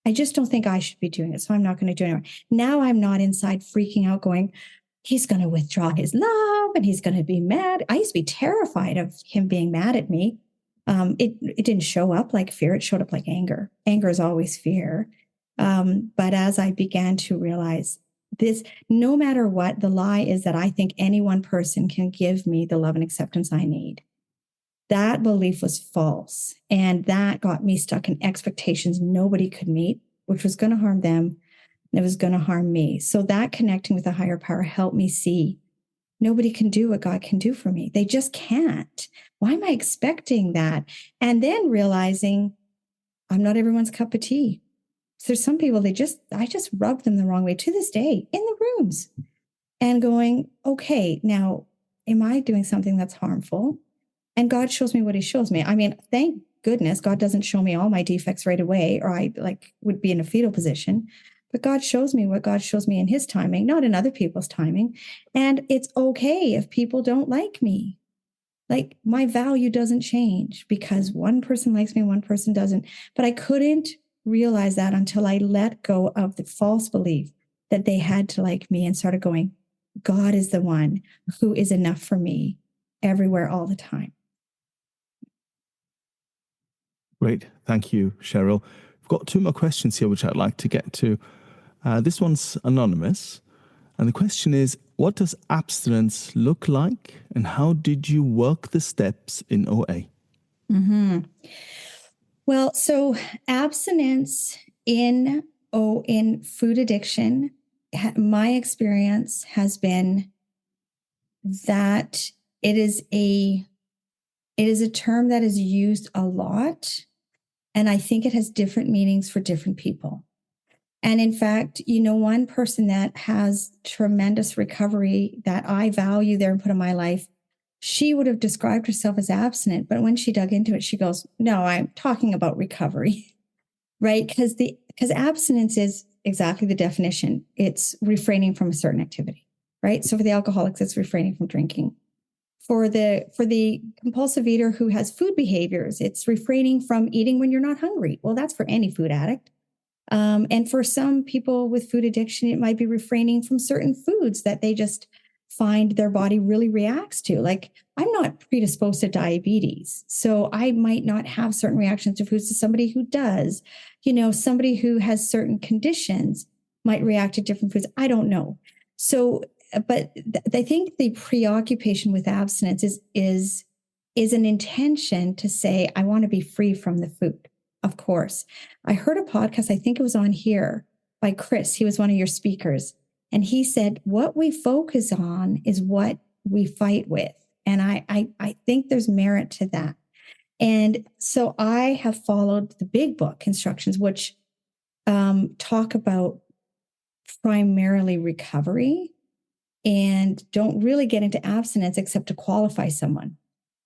I just don't think I should be doing it. So I'm not going to do it anymore. Now I'm not inside freaking out going, he's going to withdraw his love and he's going to be mad. I used to be terrified of him being mad at me. It didn't show up like fear. It showed up like anger. Anger is always fear. But as I began to realize this, no matter what, the lie is that I think any one person can give me the love and acceptance I need. That belief was false. And that got me stuck in expectations nobody could meet, which was going to harm them. And it was going to harm me. So that connecting with a higher power helped me see nobody can do what God can do for me. They just can't. Why am I expecting that? And then realizing I'm not everyone's cup of tea. So there's some people, I just rub them the wrong way to this day in the rooms and going, okay, now, am I doing something that's harmful? And God shows me what he shows me. I mean, thank goodness God doesn't show me all my defects right away, or I would be in a fetal position. But God shows me what God shows me in his timing, not in other people's timing. And it's okay if people don't like me. Like my value doesn't change because one person likes me, one person doesn't. But I couldn't realize that until I let go of the false belief that they had to like me and started going, God is the one who is enough for me everywhere all the time. Great. Thank you, Sheryl. We've got two more questions here, which I'd like to get to. This one's anonymous. And the question is, what does abstinence look like? And how did you work the steps in OA? Mm-hmm. Well, so abstinence in food addiction, my experience has been that it is a term that is used a lot. And I think it has different meanings for different people. And in fact, one person that has tremendous recovery that I value there and put in my life, she would have described herself as abstinent. But when she dug into it, she goes, no, I'm talking about recovery, right? Because abstinence is exactly the definition. It's refraining from a certain activity, right? So for the alcoholics, it's refraining from drinking. For the compulsive eater who has food behaviors, it's refraining from eating when you're not hungry. Well, that's for any food addict. And for some people with food addiction, it might be refraining from certain foods that they just find their body really reacts to. Like, I'm not predisposed to diabetes, so I might not have certain reactions to foods to somebody who does. Somebody who has certain conditions might react to different foods. I don't know. So, but I think the preoccupation with abstinence is an intention to say, I want to be free from the food. Of course. I heard a podcast, I think it was on here, by Chris. He was one of your speakers. And he said, what we focus on is what we fight with. And I think there's merit to that. And so I have followed the big book instructions, which talk about primarily recovery and don't really get into abstinence except to qualify someone.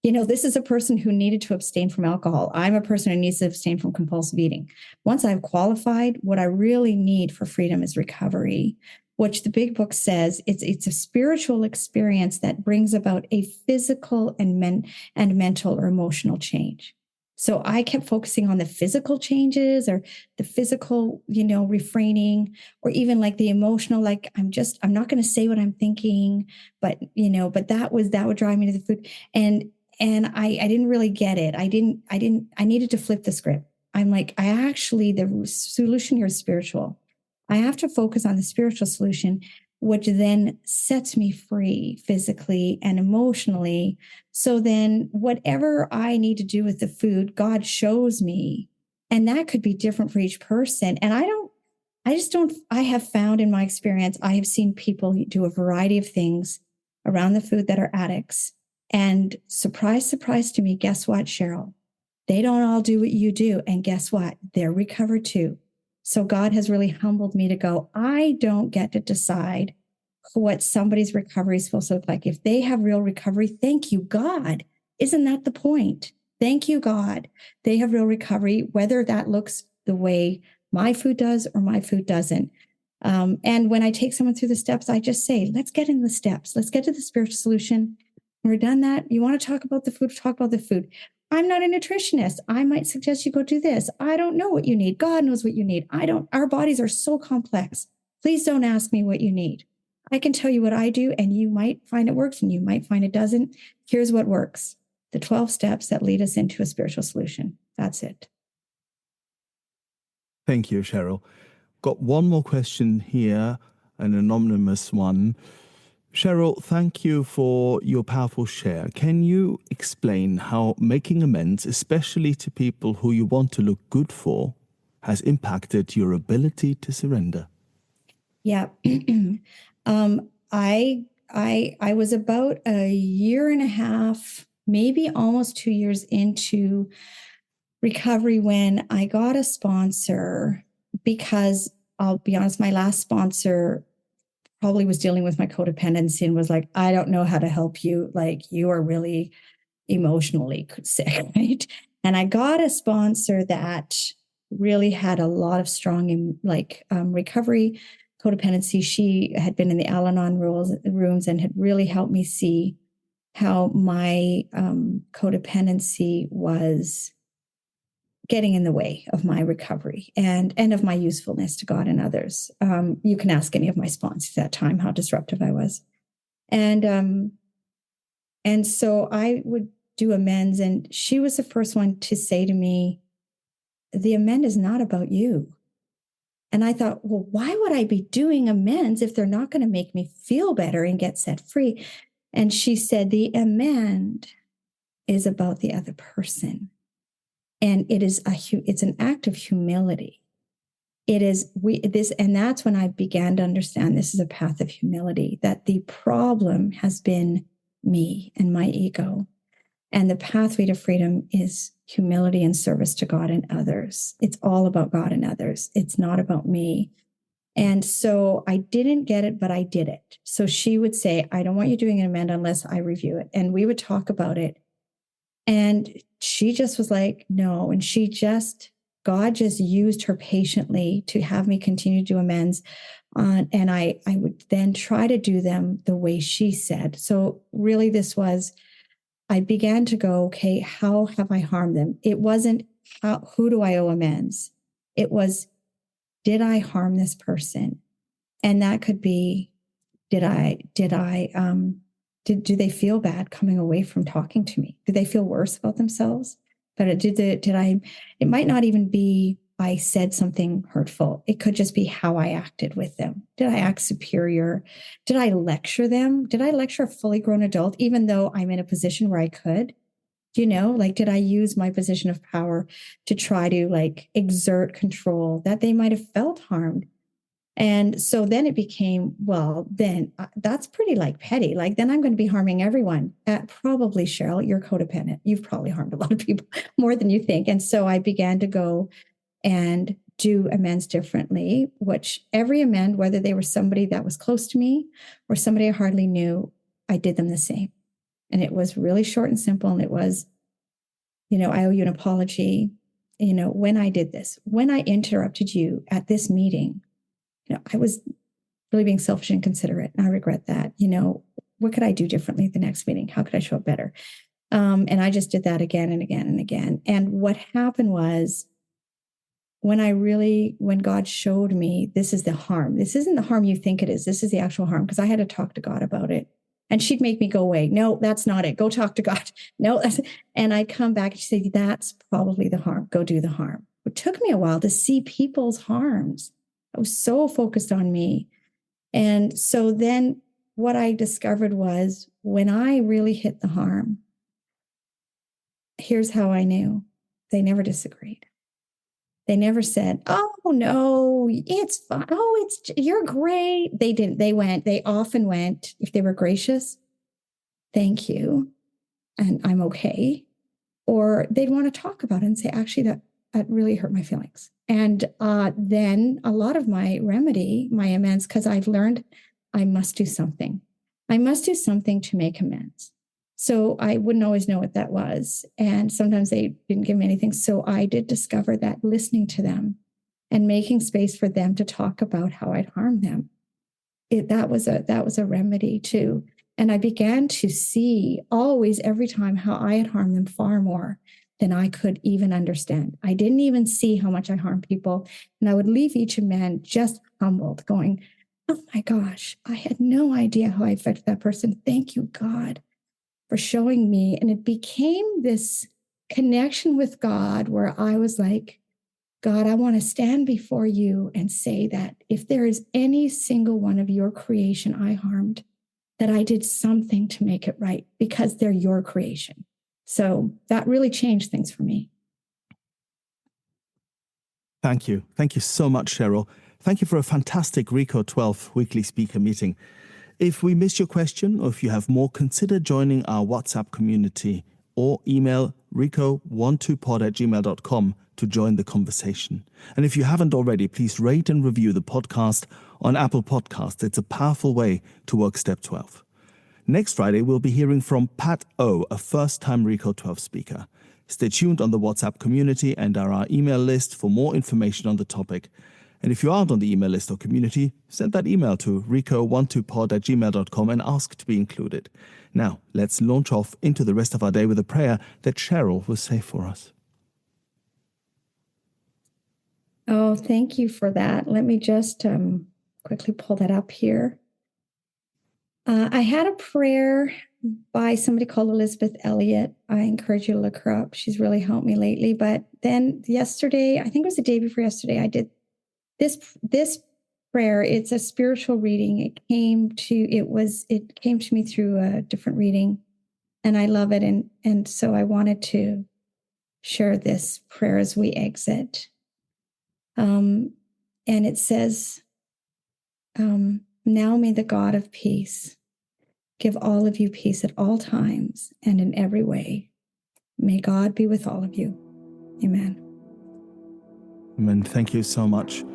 This is a person who needed to abstain from alcohol. I'm a person who needs to abstain from compulsive eating. Once I've qualified, what I really need for freedom is recovery, which the big book says it's a spiritual experience that brings about a physical and mental or emotional change. So I kept focusing on the physical changes or the physical, refraining, or even like the emotional, like I'm not going to say what I'm thinking, but that would drive me to the food. And I didn't really get it. I needed to flip the script. I'm like, the solution here is spiritual. I have to focus on the spiritual solution, which then sets me free physically and emotionally. So then whatever I need to do with the food, God shows me. And that could be different for each person. And I have found in my experience, I have seen people do a variety of things around the food that are addicts. And surprise, surprise to me, guess what, Sheryl? They don't all do what you do. And guess what? They're recovered too. So God has really humbled me to go, I don't get to decide what somebody's recovery is supposed to look like. If they have real recovery, thank you, God. Isn't that the point? Thank you, God. They have real recovery, whether that looks the way my food does or my food doesn't. And when I take someone through the steps, I just say, let's get in the steps. Let's get to the spiritual solution. When we're done that, you want to talk about the food, talk about the food. I'm not a nutritionist. I might suggest you go do this. I don't know what you need. God knows what you need. Our bodies are so complex. Please don't ask me what you need. I can tell you what I do, and you might find it works and you might find it doesn't. Here's what works. The 12 steps that lead us into a spiritual solution. That's it. Thank you, Sheryl. Got one more question here, an anonymous one. Sheryl, thank you for your powerful share. Can you explain how making amends, especially to people who you want to look good for, has impacted your ability to surrender? Yeah. I was about a year and a half, maybe almost 2 years into recovery when I got a sponsor, because I'll be honest, my last sponsor probably was dealing with my codependency and was like, I don't know how to help you. Like, you are really emotionally sick, right? And I got a sponsor that really had a lot of strong recovery, codependency. She had been in the Al-Anon rooms and had really helped me see how my codependency was getting in the way of my recovery and of my usefulness to God and others. You can ask any of my sponsors at that time how disruptive I was. And so I would do amends, and she was the first one to say to me, the amend is not about you. And I thought, well, why would I be doing amends if they're not going to make me feel better and get set free? And she said, the amend is about the other person. And it's an act of humility. And that's when I began to understand this is a path of humility, that the problem has been me and my ego. And the pathway to freedom is humility and service to God and others. It's all about God and others. It's not about me. And so I didn't get it, but I did it. So she would say, I don't want you doing an amend unless I review it. And we would talk about it. And she just was like, no. And God just used her patiently to have me continue to do amends. And I would then try to do them the way she said. So really I began to go, okay, how have I harmed them? It wasn't who do I owe amends? It was, did I harm this person? And that could be, do they feel bad coming away from talking to me? Do they feel worse about themselves? But it might not even be I said something hurtful. It could just be how I acted with them. Did I act superior? Did I lecture them? Did I lecture a fully grown adult, even though I'm in a position where I could? Did I use my position of power to try to exert control that they might have felt harmed? And so then it became, that's pretty petty. Then I'm going to be harming everyone. Probably, Sheryl, you're codependent. You've probably harmed a lot of people more than you think. And so I began to go and do amends differently, which every amend, whether they were somebody that was close to me or somebody I hardly knew, I did them the same. And it was really short and simple. And it was, I owe you an apology. When I did this, when I interrupted you at this meeting, I was really being selfish and considerate, and I regret that. What could I do differently at the next meeting? How could I show up better? And I just did that again and again and again. And what happened was when God showed me, this is the harm. This isn't the harm you think it is. This is the actual harm, because I had to talk to God about it. And she'd make me go away. No, that's not it. Go talk to God. No. And I'd come back and she'd say, that's probably the harm. Go do the harm. It took me a while to see people's harms. I was so focused on me. And so then what I discovered was when I really hit the harm, here's how I knew. They never disagreed. They never said, oh, no, it's fine. Oh, you're great. They didn't. They often went, if they were gracious, thank you, and I'm okay. Or they'd want to talk about it and say, actually, that really hurt my feelings. And then a lot of my remedy, my amends, because I've learned I must do something. I must do something to make amends. So I wouldn't always know what that was. And sometimes they didn't give me anything. So I did discover that listening to them and making space for them to talk about how I'd harmed them, that was a remedy too. And I began to see always, every time, how I had harmed them far more than I could even understand. I didn't even see how much I harmed people. And I would leave each man just humbled, going, oh my gosh, I had no idea how I affected that person. Thank you, God, for showing me. And it became this connection with God where I was like, God, I want to stand before you and say that if there is any single one of your creation I harmed, that I did something to make it right, because they're your creation. So that really changed things for me. Thank you. Thank you so much, Sheryl. Thank you for a fantastic RECO 12 weekly speaker meeting. If we missed your question, or if you have more, consider joining our WhatsApp community or email rico12pod@gmail.com to join the conversation. And if you haven't already, please rate and review the podcast on Apple Podcasts. It's a powerful way to work Step 12. Next Friday, we'll be hearing from Pat O, a first-time RECO 12 speaker. Stay tuned on the WhatsApp community and our email list for more information on the topic. And if you aren't on the email list or community, send that email to rico12pod@gmail.com and ask to be included. Now, let's launch off into the rest of our day with a prayer that Sheryl will say for us. Oh, thank you for that. Let me just quickly pull that up here. I had a prayer by somebody called Elizabeth Elliott. I encourage you to look her up. She's really helped me lately. But then yesterday, I think it was the day before yesterday, I did this prayer. It's a spiritual reading. It came to me through a different reading, and I love it. And so I wanted to share this prayer as we exit. And it says, now may the God of peace give all of you peace at all times and in every way. May God be with all of you. Amen. Amen. Thank you so much.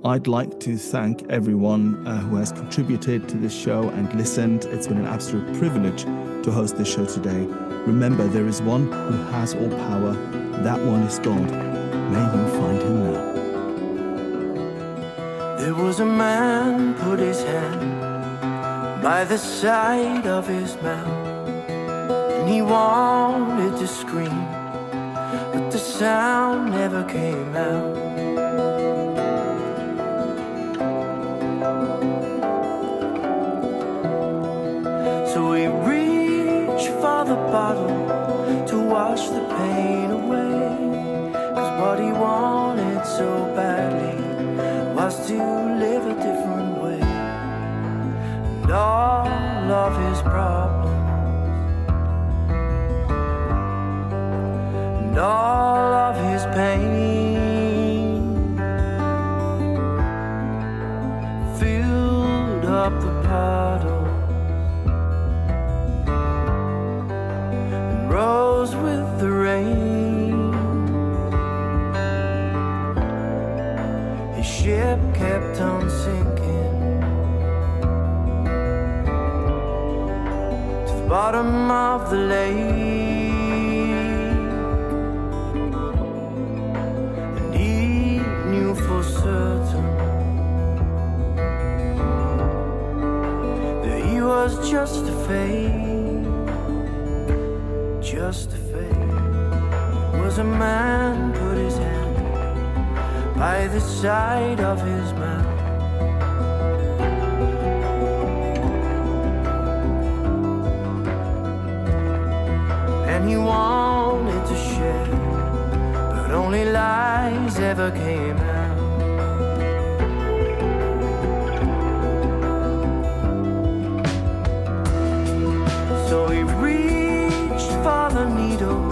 I'd like to thank everyone who has contributed to this show and listened. It's been an absolute privilege to host this show today. Remember, there is one who has all power. That one is God. May you find him now. There was a man put his hand by the side of his mouth, and he wanted to scream, but the sound never came out. for the bottle to wash the pain away. 'Cause what he wanted so badly was to live a different way. And all of his problems and all of his pain filled up the puddle and rose with the rain. His ship kept on sinking to the bottom of the lake, and he knew for certain that he was just a fake, just a fake. Was a man put his hand by the side of his mouth, and he wanted to share, but only lies ever came out. So he reached for the needle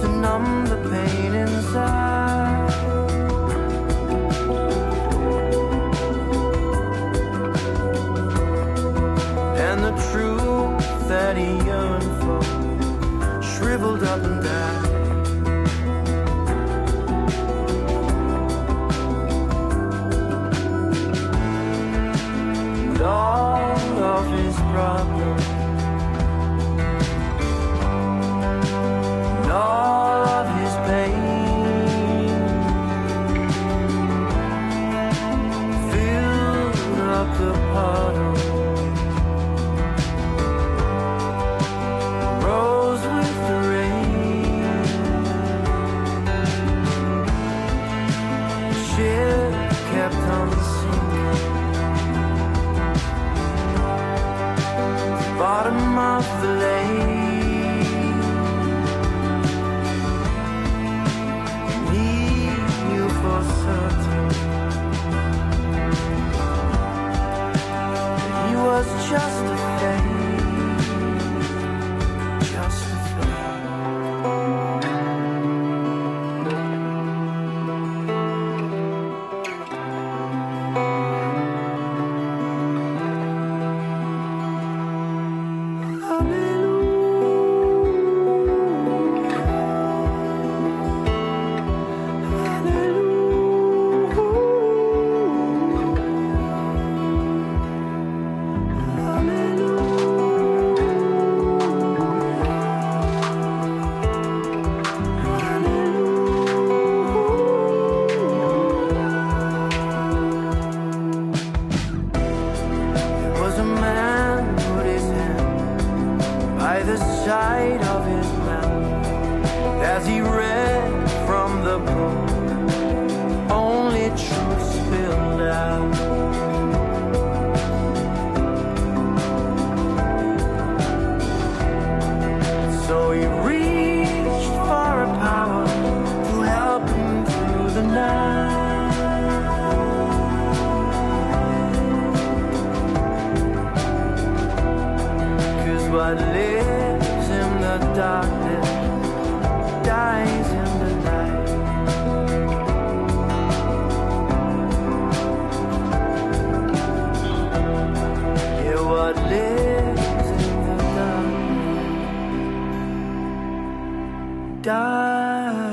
to numb the pain inside. And the truth that he yearned for shriveled up and died. And all of his problems and all of his pain filled up the puddle, rose with the rain. The ship kept on sinking to the bottom of the lake, and he knew for certain that he was just a fake, just a fake. There was a man put his hand by the side of his mouth as he read from the book, only truth spilled out. So he reached for a power to help him through the night. 'Cause what lives in the darkness dies in the light. Yeah, what lives in the darkness dies